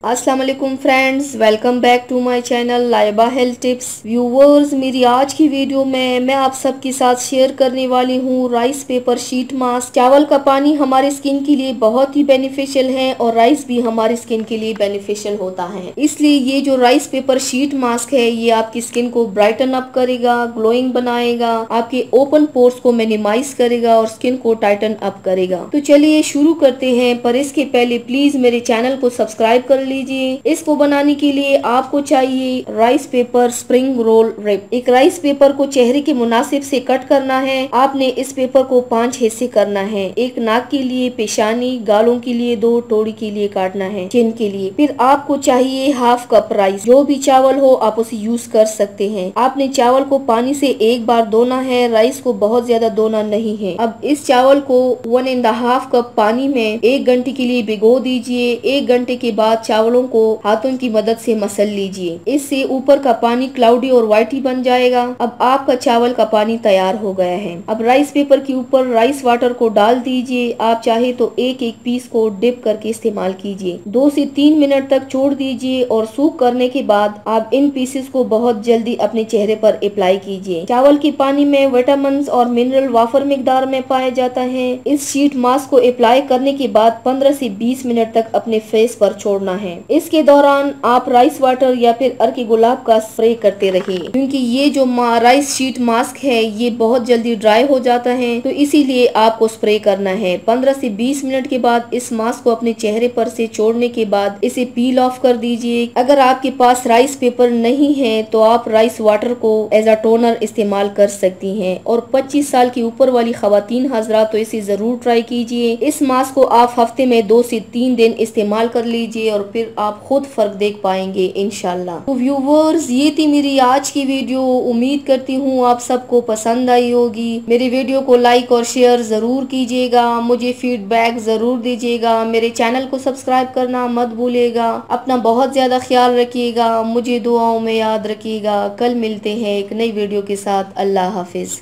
अस्सलाम वालेकुम friends, welcome back to my channel Laiba health tips. Viewers, मेरी आज की वीडियो में मैं आप सबके साथ शेयर करने वाली हूँ राइस पेपर शीट मास्क। चावल का पानी हमारे स्किन के लिए बहुत ही बेनिफिशियल है और राइस भी हमारी स्किन के लिए बेनिफिशियल होता है। इसलिए ये जो राइस पेपर शीट मास्क है ये आपकी स्किन को ब्राइटन अप करेगा, ग्लोइंग बनाएगा, आपके ओपन पोर्स को मिनिमाइज करेगा और स्किन को टाइटन अप करेगा। तो चलिए शुरू करते हैं, पर इसके पहले प्लीज मेरे चैनल को सब्सक्राइब कर लीजिए। इसको बनाने के लिए आपको चाहिए rice paper spring roll wrap. एक राइस पेपर को चेहरे के मुनासिब से कट करना है। आपने इस पेपर को 5 हिस्से करना है। एक नाक के लिए, पेशानी, गालों के लिए 2, टोड़ी के लिए काटना है, चिन के लिए। फिर आपको चाहिए हाफ कप राइस। जो भी चावल हो आप उसे यूज कर सकते हैं। आपने चावल को पानी से एक बार धोना है, राइस को बहुत ज्यादा धोना नहीं है। अब इस चावल को 1.5 कप पानी में 1 घंटे के लिए भिगो दीजिए। 1 घंटे के बाद चावलों को हाथों की मदद से मसल लीजिए। इससे ऊपर का पानी क्लाउडी और व्हाइटी बन जाएगा। अब आपका चावल का पानी तैयार हो गया है। अब राइस पेपर के ऊपर राइस वाटर को डाल दीजिए। आप चाहे तो एक एक पीस को डिप करके इस्तेमाल कीजिए। 2 से 3 मिनट तक छोड़ दीजिए और सूख करने के बाद आप इन पीसेस को बहुत जल्दी अपने चेहरे पर अप्लाई कीजिए। चावल के पानी में विटामिन और मिनरल वाफर मिकदार में पाया जाता है। इस शीट मास्क को अप्लाई करने के बाद 15 से 20 मिनट तक अपने फेस पर छोड़ना है। इसके दौरान आप राइस वाटर या फिर अर्के गुलाब का स्प्रे करते रहिए, क्योंकि ये जो राइस शीट मास्क है ये बहुत जल्दी ड्राई हो जाता है, तो इसीलिए आपको स्प्रे करना है। 15 से 20 मिनट के बाद इस मास्क को अपने चेहरे पर से छोड़ने के बाद इसे पील ऑफ कर दीजिए। अगर आपके पास राइस पेपर नहीं है तो आप राइस वाटर को एज अ टोनर इस्तेमाल कर सकती हैं। और 25 साल की ऊपर वाली खवातीन हजरात तो इसे जरूर ट्राई कीजिए। इस मास्क को आप हफ्ते में 2 से 3 दिन इस्तेमाल कर लीजिए और फिर आप खुद फर्क देख पाएंगे इंशाल्लाह। तो व्यूवर्स, ये थी मेरी आज की वीडियो। उम्मीद करती हूँ आप सबको पसंद आई होगी। मेरी वीडियो को लाइक और शेयर जरूर कीजिएगा। मुझे फीडबैक जरूर दीजिएगा। मेरे चैनल को सब्सक्राइब करना मत भूलिएगा। अपना बहुत ज्यादा ख्याल रखिएगा। मुझे दुआओं में याद रखिएगा। कल मिलते हैं एक नई वीडियो के साथ। अल्लाह हाफिज।